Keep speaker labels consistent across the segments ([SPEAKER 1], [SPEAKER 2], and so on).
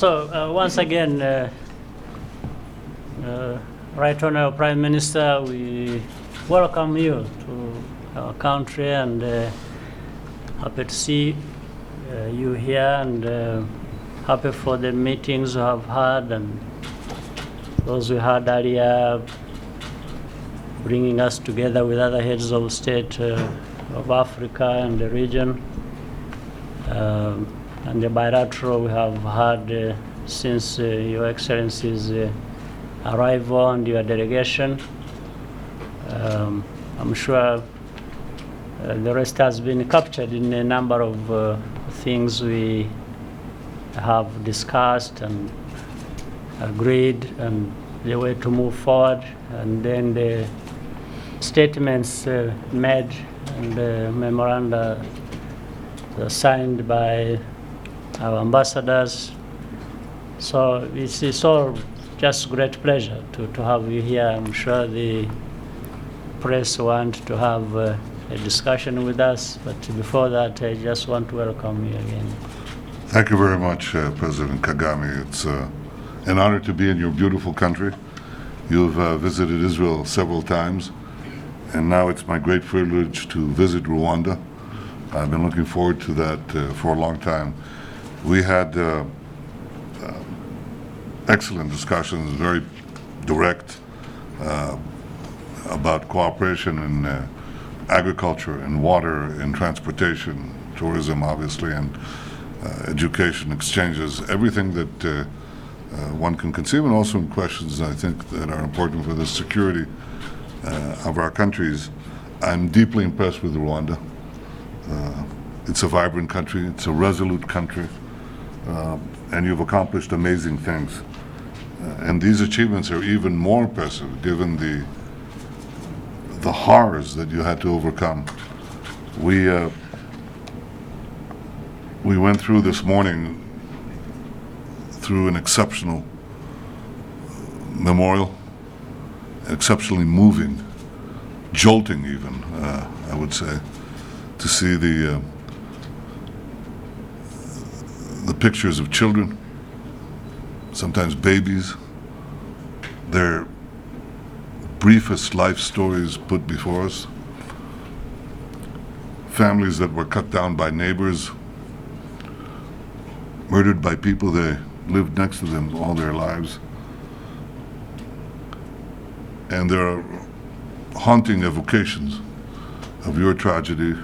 [SPEAKER 1] Once again, Right Honorable Prime Minister, we welcome you to our country and happy to see you here and happy for the meetings we have had and those we had earlier, bringing us together with other heads of state of Africa and the region. And the bilateral we have had since Your Excellency's arrival and your delegation. I'm sure the rest has been captured in a number of things we have discussed and agreed and the way to move forward, and then the statements made and the memoranda signed by our ambassadors. So it's all just great pleasure to have you here. I'm sure the press want to have a discussion with us, but before that, I just want to welcome you again.
[SPEAKER 2] Thank you very much, President Kagame. It's an honor to be in your beautiful country. You've visited Israel several times, and now it's my great privilege to visit Rwanda. I've been looking forward to that for a long time. We had excellent discussions, very direct, about cooperation in agriculture and water and transportation, tourism obviously, and education, exchanges, everything that one can conceive, and also in questions I think that are important for the security of our countries. I'm deeply impressed with Rwanda. It's a vibrant country, it's a resolute country, and you've accomplished amazing things. And these achievements are even more impressive given the horrors that you had to overcome. We went through this morning through an exceptional memorial, exceptionally moving, jolting even, I would say, to see the pictures of children, sometimes babies, their briefest life stories put before us, families that were cut down by neighbors, murdered by people they lived next to them all their lives. And there are haunting evocations of your tragedy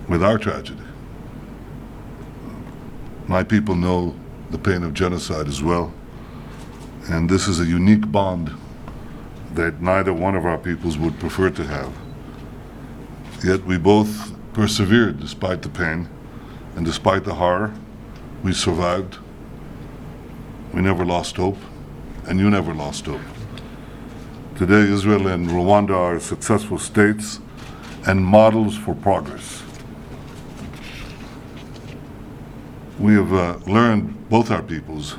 [SPEAKER 2] with our tragedy. My people know the pain of genocide as well, and this is a unique bond that neither one of our peoples would prefer to have. Yet we both persevered despite the pain and despite the horror. We survived. We never lost hope, and you never lost hope. Today, Israel and Rwanda are successful states and models for progress. We have learned, both our peoples,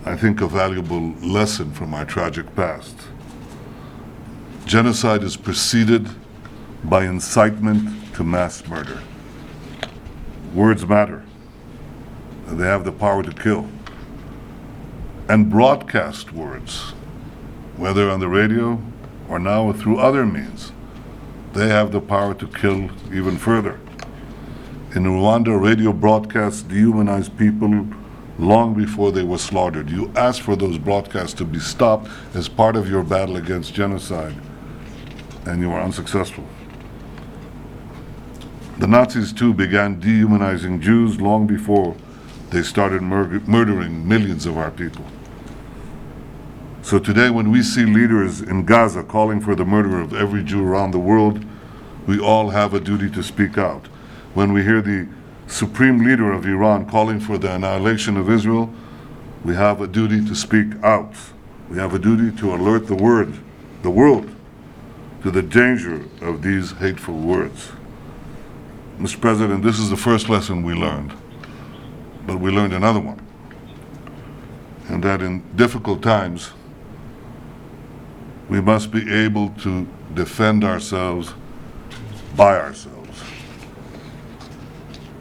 [SPEAKER 2] I think, a valuable lesson from our tragic past. Genocide is preceded by incitement to mass murder. Words matter. They have the power to kill. And broadcast words, whether on the radio or now through other means, they have the power to kill even further. In Rwanda, radio broadcasts dehumanized people long before they were slaughtered. You asked for those broadcasts to be stopped as part of your battle against genocide, and you were unsuccessful. The Nazis, too, began dehumanizing Jews long before they started murdering millions of our people. So today, when we see leaders in Gaza calling for the murder of every Jew around the world, we all have a duty to speak out. When we hear the supreme leader of Iran calling for the annihilation of Israel, we have a duty to speak out. We have a duty to alert the world, to the danger of these hateful words. Mr. President, this is the first lesson we learned, but we learned another one. And that in difficult times, we must be able to defend ourselves by ourselves.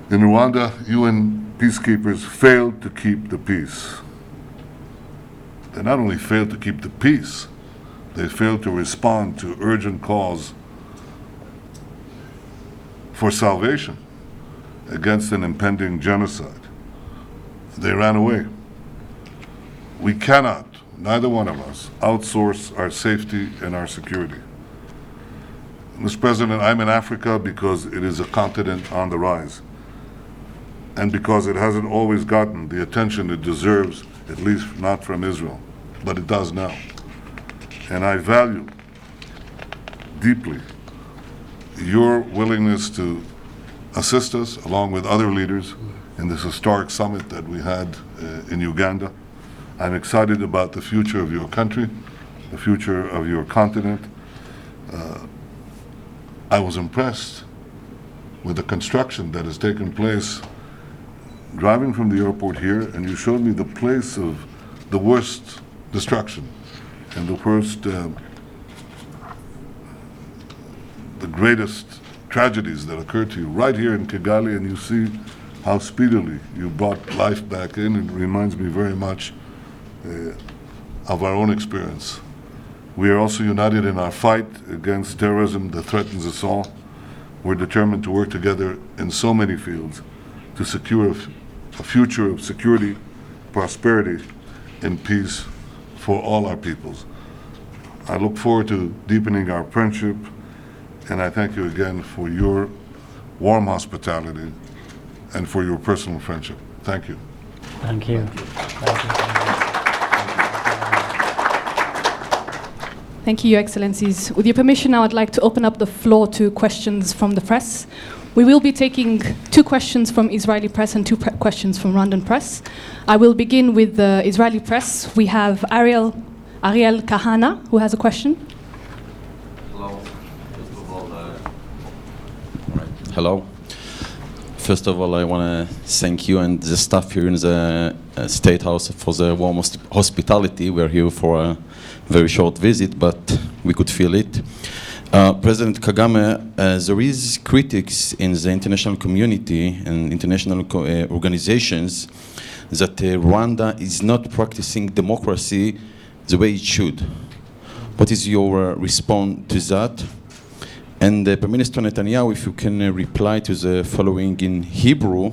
[SPEAKER 2] In Rwanda, you and peacekeepers failed to keep the peace. They not only failed to keep the peace, they failed to respond to urgent calls for salvation against an impending genocide. They ran away. We cannot, neither one of us, outsource our safety and our security. Mr. President, I'm in Africa because it is a continent on the rise, and because it hasn't always gotten the attention it deserves, at least not from Israel, but it does now. And I value deeply your willingness to assist us, along with other leaders, in this historic summit that we had in Uganda. I'm excited about the future of your country, the future of your continent. I was impressed with the construction that has taken place driving from the airport here, and you showed me the place of the worst destruction and the worst, the greatest tragedies that occurred to you right here in Kigali, and you see how speedily you brought life back in. It reminds me very much of our own experience. We are also united in our fight against terrorism that threatens us all. We're determined to work together in so many fields to secure a future of security, prosperity, and peace for all our peoples. I look forward to deepening our friendship, and I thank you again for your warm hospitality and for your personal friendship. Thank you.
[SPEAKER 1] Thank you. Thank you.
[SPEAKER 3] Thank you, Your Excellencies. With your permission, now I'd like to open up the floor to questions from the press. We will be taking 2 questions from Israeli press and 2 questions from Rwandan press. I will begin with the Israeli press. We have Ariel Kahana, who has a question.
[SPEAKER 4] Hello. Hello. First of all, I want to thank you and the staff here in the State House for the warm hospitality. We're here for a very short visit, but we could feel it. President Kagame, there is critics in the international community and international organizations that Rwanda is not practicing democracy the way it should. What is your response to that? And Prime Minister Netanyahu, if you can reply to the following in Hebrew,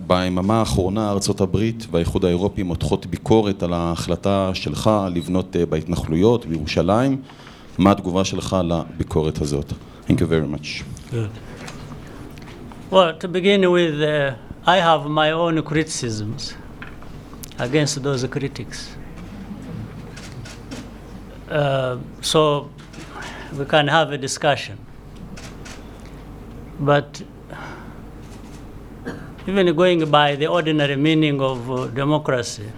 [SPEAKER 4] ביממה האחרונה ארצות הברית והאיחוד האירופי מותחות ביקורת על ההחלטה שלך לבנות בהתנחלויות בירושלים. מה התגובה שלך לביקורת הזאת? Thank you very much.
[SPEAKER 1] Good. Well, to begin with, I have my own criticisms against those critics. So we can have a discussion. But even going by the ordinary meaning of democracy,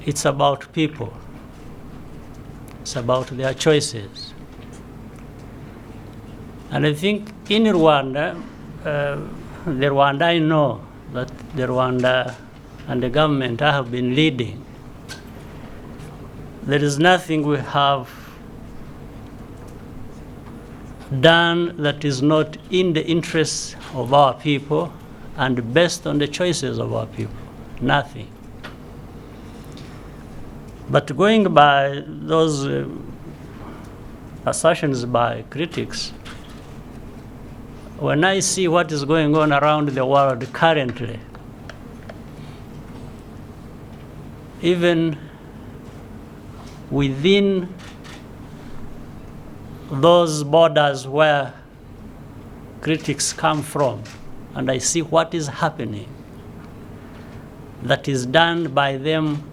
[SPEAKER 1] it's about people. It's about their choices. And I think in Rwanda, the Rwanda I know that the Rwanda and the government I have been leading, there is nothing we have done that is not in the interests of our people and based on the choices of our people. Nothing. But going by those assertions by critics, when I see what is going on around the world currently, even within those borders where critics come from, and I see what is happening that is done by them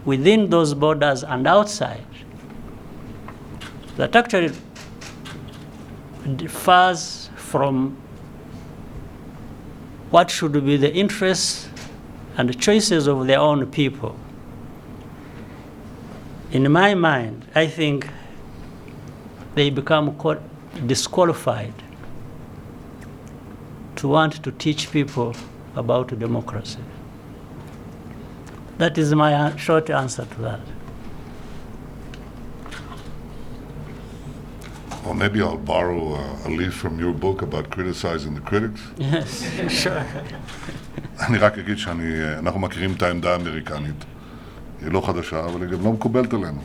[SPEAKER 1] within those borders and outside, that actually differs from what should be the interests and the choices of their own people. In my mind, I think they become disqualified to want to teach people about democracy. That is my short answer to that.
[SPEAKER 2] Or maybe I'll borrow a leaf from your book about criticizing the critics.
[SPEAKER 1] Yes, sure.
[SPEAKER 2] אני רק אגיד שאנחנו מכירים את העמדה האמריקנית. היא לא חדשה, אבל היא גם לא מקובלת עלינו.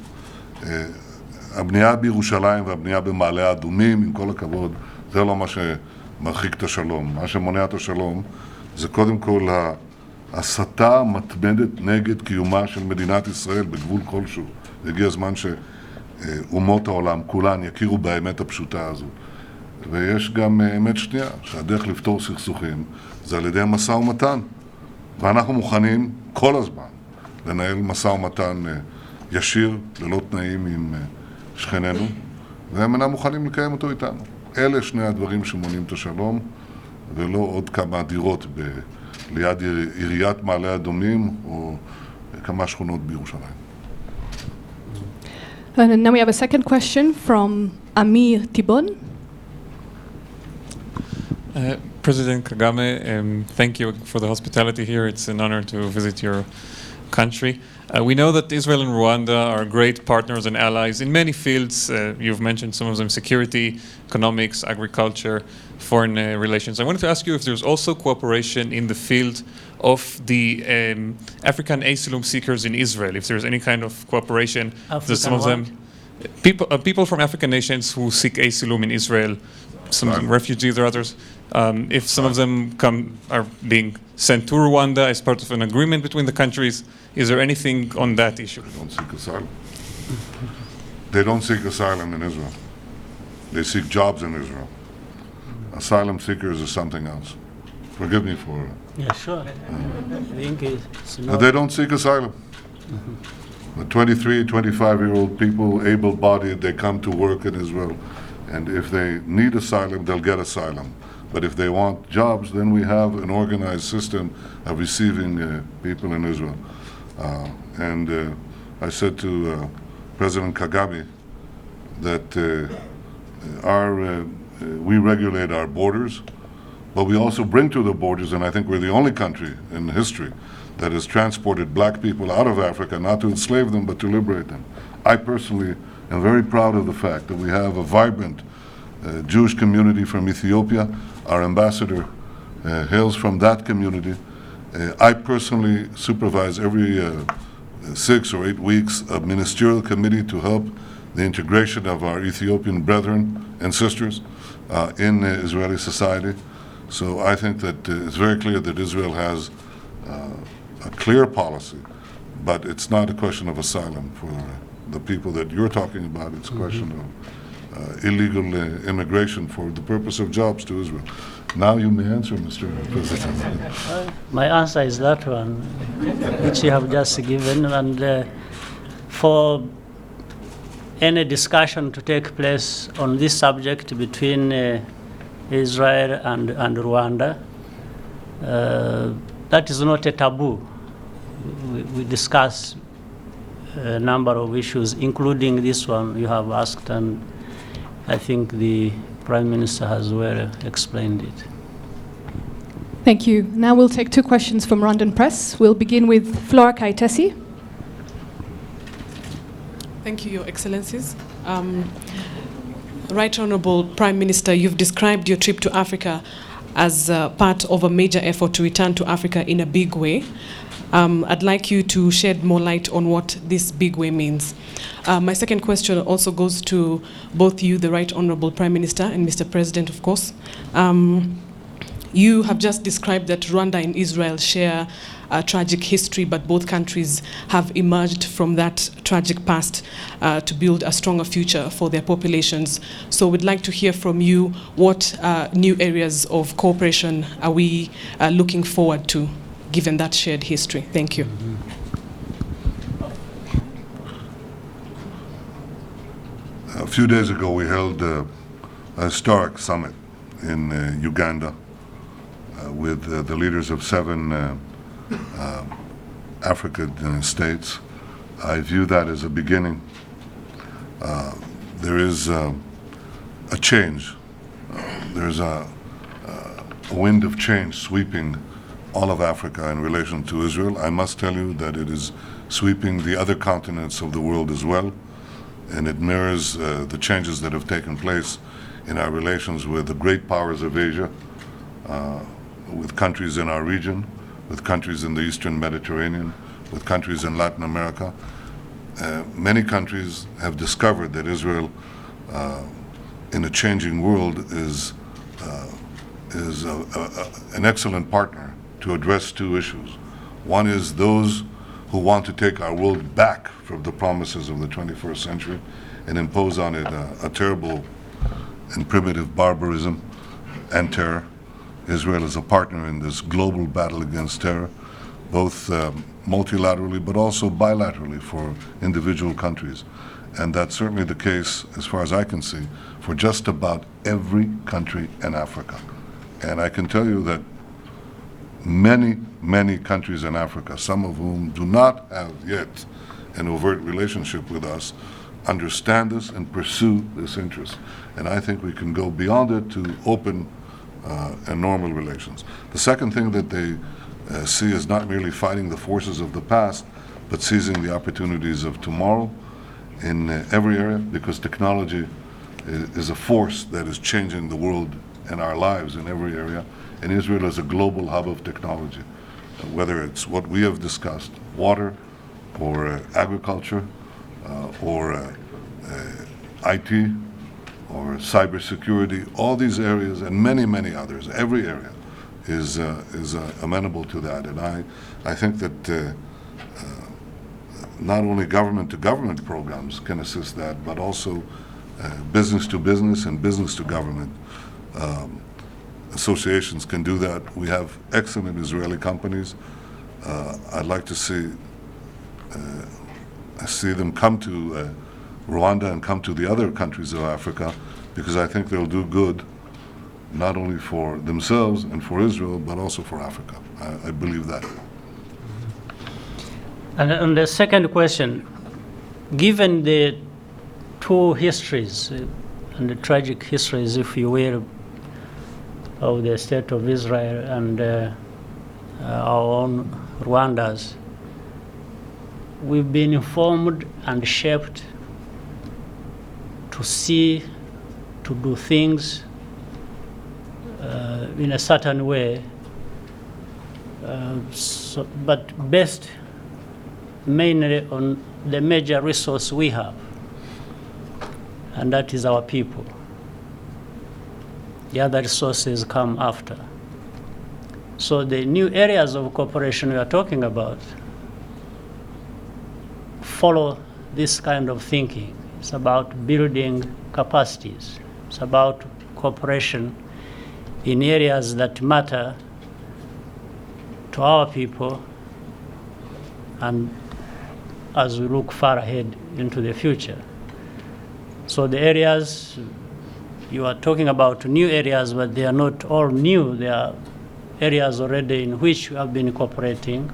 [SPEAKER 2] הבנייה בירושלים והבנייה במעלה האדומים, עם כל הכבוד, זה לא מה שמרחיק את השלום. מה שמונע את השלום זה קודם כל ההסתה המתמדת נגד קיומה של מדינת ישראל בגבול כלשהו. הגיע הזמן שאומות העולם כולן יכירו באמת הפשוטה הזו. ויש גם אמת שנייה, שהדרך לפתור סכסוכים זה על ידי משא ומתן. ואנחנו מוכנים כל הזמן לנהל משא ומתן ישיר, ללא תנאים עם שכנינו, והם אינם מוכנים לקיים אותו איתנו. אלה שני הדברים שמונעים את השלום, ולא עוד כמה דירות ליד עיריית מעלה אדומים או כמה שכונות בירושלים.
[SPEAKER 3] And now we have a second question from Amir Tibon.
[SPEAKER 5] President Kagame, thank you for the hospitality here. It's an honor to visit your country. We know that Israel and Rwanda are great partners and allies in many fields. You've mentioned some of them: security, economics, agriculture, foreign relations. I wanted to ask you if there's also cooperation in the field of the African asylum seekers in Israel, if there's any kind of cooperation.
[SPEAKER 1] African
[SPEAKER 5] some of them, people from African nations who seek asylum in Israel, some of them refugees or others, if some of them are being sent to Rwanda as part of an agreement between the countries, is there anything on that issue?
[SPEAKER 2] They don't seek asylum. They don't seek asylum in Israel. They seek jobs in Israel. Asylum seekers is something else. Forgive me for it.
[SPEAKER 1] Yeah, sure. I think it's
[SPEAKER 2] But
[SPEAKER 1] not.
[SPEAKER 2] they don't seek asylum. The 23, 25-year-old people, able-bodied, they come to work in Israel. And if they need asylum, they'll get asylum. But if they want jobs, then we have an organized system of receiving people in Israel. I said to President Kagame that we regulate our borders, but we also bring to the borders, and I think we're the only country in history that has transported black people out of Africa, not to enslave them, but to liberate them. I personally am very proud of the fact that we have a vibrant Jewish community from Ethiopia. Our ambassador hails from that community. I personally supervise every 6 or 8 weeks a ministerial committee to help the integration of our Ethiopian brethren and sisters in Israeli society. So I think that it's very clear that Israel has a clear policy, but it's not a question of asylum for the people that you're talking about. It's a question of illegal immigration for the purpose of jobs to Israel. Now you may answer, Mr. President.
[SPEAKER 1] My answer is that one, which you have just given, and for any discussion to take place on this subject between Israel and Rwanda, that is not a taboo. We discuss a number of issues, including this one you have asked, and I think the Prime Minister has well explained it.
[SPEAKER 3] Thank you. Now we'll take 2 questions from Rwandan Press. We'll begin with Flora Kaitesi.
[SPEAKER 6] Thank you, Your Excellencies. Right Honorable Prime Minister, you've described your trip to Africa as part of a major effort to return to Africa in a big way. I'd like you to shed more light on what this big way means. My second question also goes to both you, the Right Honorable Prime Minister, and Mr. President, of course. You have just described that Rwanda and Israel share a tragic history, but both countries have emerged from that tragic past to build a stronger future for their populations. So we'd like to hear from you what new areas of cooperation are we looking forward to, given that shared history. Thank you.
[SPEAKER 2] A few days ago, we held a historic summit in Uganda with the leaders of 7 African states. I view that as a beginning. There is a change. There's a wind of change sweeping all of Africa in relation to Israel. I must tell you that it is sweeping the other continents of the world as well. and it mirrors the changes that have taken place in our relations with the great powers of Asia, with countries in our region, with countries in the Eastern Mediterranean, with countries in Latin America. Many countries have discovered that Israel, in a changing world, is an excellent partner to address two issues. One is those who want to take our world back from the promises of the 21st century and impose on it a terrible and primitive barbarism and terror. Israel is a partner in this global battle against terror, both multilaterally but also bilaterally for individual countries. And that's certainly the case, as far as I can see, for just about every country in Africa. And I can tell you that many countries in Africa, some of whom do not have yet an overt relationship with us, understand this and pursue this interest. And I think we can go beyond it to open and normal relations. The second thing that they see is not merely fighting the forces of the past, but seizing the opportunities of tomorrow in every area, because technology is a force that is changing the world and our lives in every area. And Israel is a global hub of technology, whether it's what we have discussed, water, or agriculture, or IT, or cybersecurity. All these areas and many others, every area is amenable to that. And I think that not only government-to-government programs can assist that, but also business-to-business and business-to-government associations can do that. We have excellent Israeli companies. I'd like to see them come to Rwanda and come to the other countries of Africa, because I think they'll do good not only for themselves and for Israel, but also for Africa. I believe that.
[SPEAKER 1] And on the second question, given the two histories and the tragic histories, if you will, of the state of Israel and our own Rwanda's, we've been informed and shaped to see, to do things in a certain way, but based mainly on the major resource we have, and that is our people. The other resources come after. So the new areas of cooperation we are talking about follow this kind of thinking. It's about building capacities. It's about cooperation in areas that matter to our people, and as we look far ahead into the future. So the areas, you are talking about new areas, but they are not all new. They are areas already in which we have been cooperating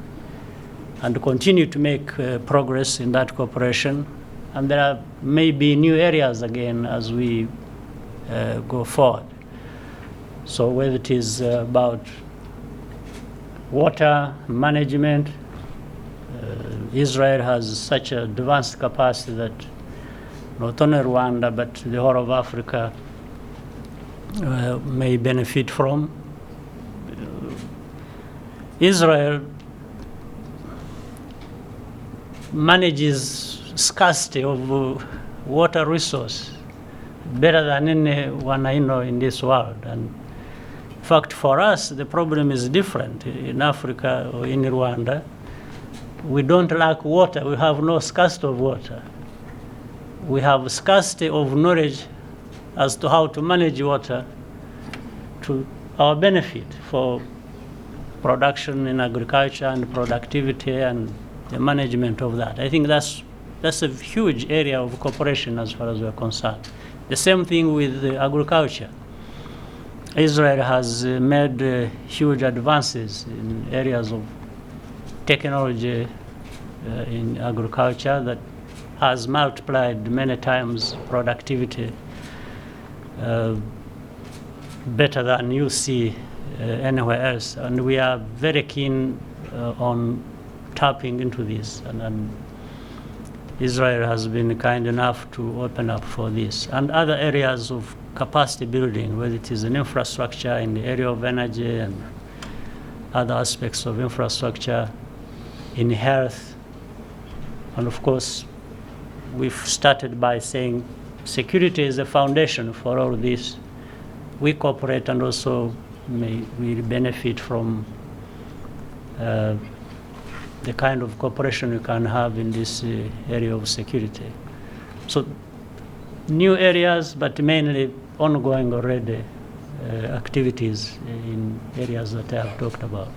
[SPEAKER 1] and continue to make progress in that cooperation. And there are maybe new areas again as we go forward. So whether it is about water management, Israel has such an advanced capacity that not only Rwanda, but the whole of Africa may benefit from. Israel manages scarcity of water resource better than anyone I know in this world. And in fact, for us, the problem is different. In Africa or in Rwanda, we don't lack water. We have no scarcity of water. We have scarcity of knowledge as to how to manage water to our benefit for production in agriculture and productivity and the management of that. I think that's a huge area of cooperation as far as we're concerned. The same thing with agriculture. Israel has made huge advances in areas of technology in agriculture that has multiplied many times productivity better than you see anywhere else. And we are very keen on tapping into this. And Israel has been kind enough to open up for this. And other areas of capacity building, whether it is in infrastructure, in the area of energy and other aspects of infrastructure, in health. And of course, we've started by saying security is the foundation for all this. We cooperate and also we benefit from the kind of cooperation we can have in this area of security. So new areas, but mainly ongoing already activities in areas that I have talked about.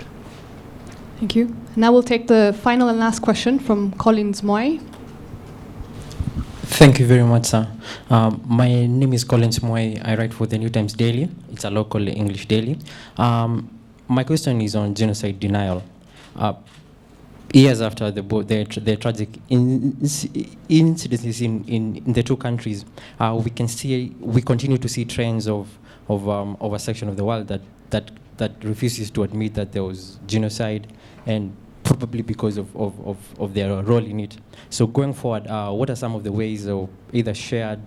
[SPEAKER 3] Thank you. Now we'll take the final and last question from Collins Moy.
[SPEAKER 7] Thank you very much, sir. My name is Collins Moy. I write for the New Times Daily. It's a local English daily. My question is on genocide denial. Years after the tragic incidents in the two countries, we continue to see trends of a section of the world that refuses to admit that there was genocide, and probably because of their role in it. So going forward, what are some of the ways of either shared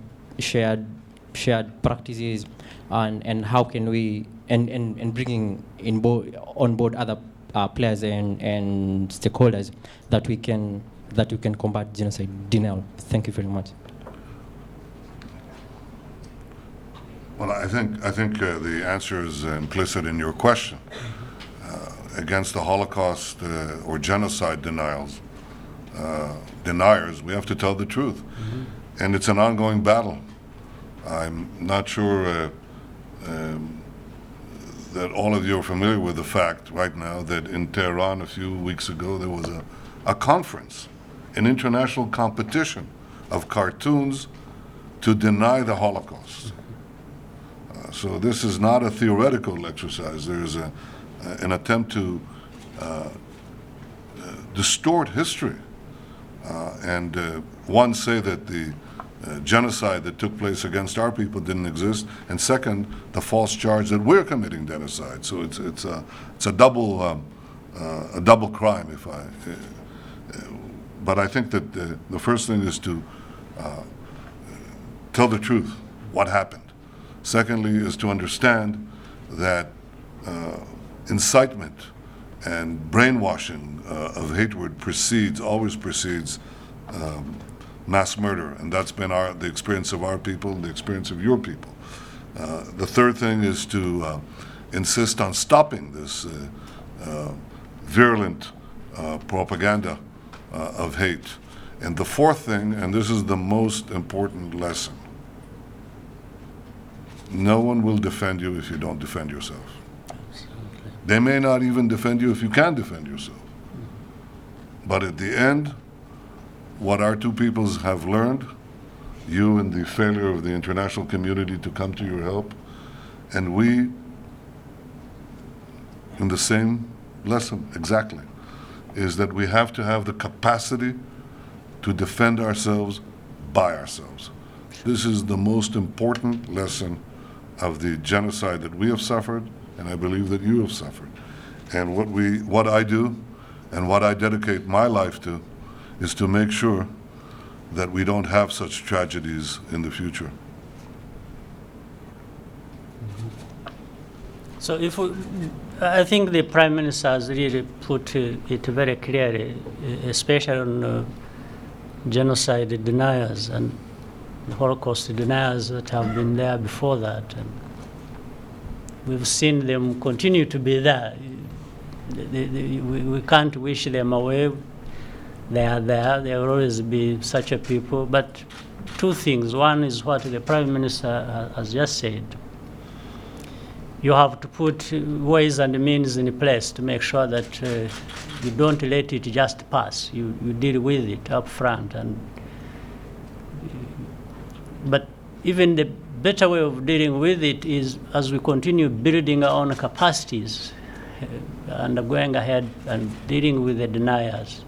[SPEAKER 7] practices, and how can we and bringing on board other players and stakeholders that we can combat genocide denial? Thank you very much.
[SPEAKER 2] Well, I think the answer is implicit in your question. Against the Holocaust or genocide deniers, we have to tell the truth. Mm-hmm. And it's an ongoing battle. I'm not sure that all of you are familiar with the fact right now that in Tehran a few weeks ago there was a conference, an international competition of cartoons to deny the Holocaust. So this is not a theoretical exercise. There's an attempt to distort history. And one, say that the genocide that took place against our people didn't exist, and second, the false charge that we're committing genocide. So it's a double crime. But I think that the first thing is to tell the truth, what happened. Secondly is to understand that incitement and brainwashing of hatred always precedes mass murder, and that's been the experience of our people, the experience of your people. The third thing is to insist on stopping this virulent propaganda of hate. And the fourth thing, and this is the most important lesson, no one will defend you if you don't defend yourself. Absolutely. They may not even defend you if you can defend yourself. But at the end, what our two peoples have learned, you and the failure of the international community to come to your help, and we in the same lesson exactly, is that we have to have the capacity to defend ourselves by ourselves. This is the most important lesson of the genocide that we have suffered, and I believe that you have suffered. And what I do and what I dedicate my life to is to make sure that we don't have such tragedies in the future.
[SPEAKER 1] So I think the Prime Minister has really put it very clearly, especially on genocide deniers and the Holocaust deniers that have been there before that. And we've seen them continue to be there. We can't wish them away. They are there. There will always be such a people. But two things. One is what the Prime Minister has just said. You have to put ways and means in place to make sure that you don't let it just pass. You deal with it up front. But even the better way of dealing with it is as we continue building our own capacities and going ahead and dealing with the deniers.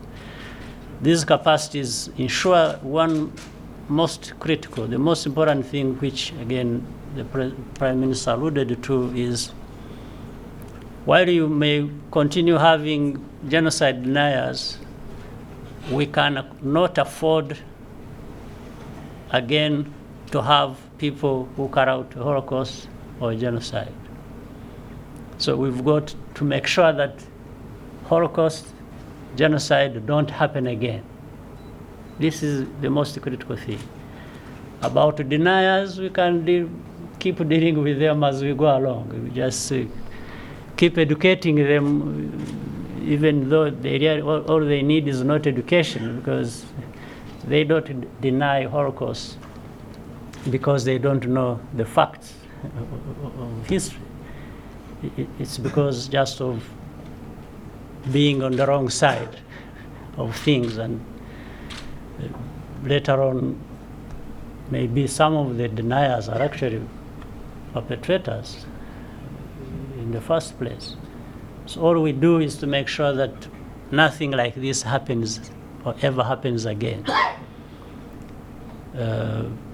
[SPEAKER 1] These capacities ensure one most critical, the most important thing, which again the Prime Minister alluded to, is while you may continue having genocide deniers, we cannot afford again to have people who carry out Holocaust or genocide. So we've got to make sure that Holocaust, genocide don't happen again. This is the most critical thing. About deniers, we can keep dealing with them as we go along. We just keep educating them, even though all they need is not education, because they don't deny Holocaust because they don't know the facts of history. It's because just of being on the wrong side of things, and later on, maybe some of the deniers are actually perpetrators in the first place. So all we do is to make sure that nothing like this happens or ever happens again.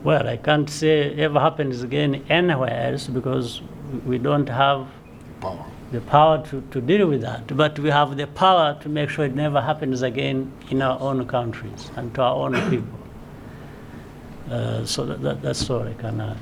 [SPEAKER 1] Well, I can't say ever happens again anywhere else because we don't have the power to deal with that. But we have the power to make sure it never happens again in our own countries and to our own people. So that's all I can add.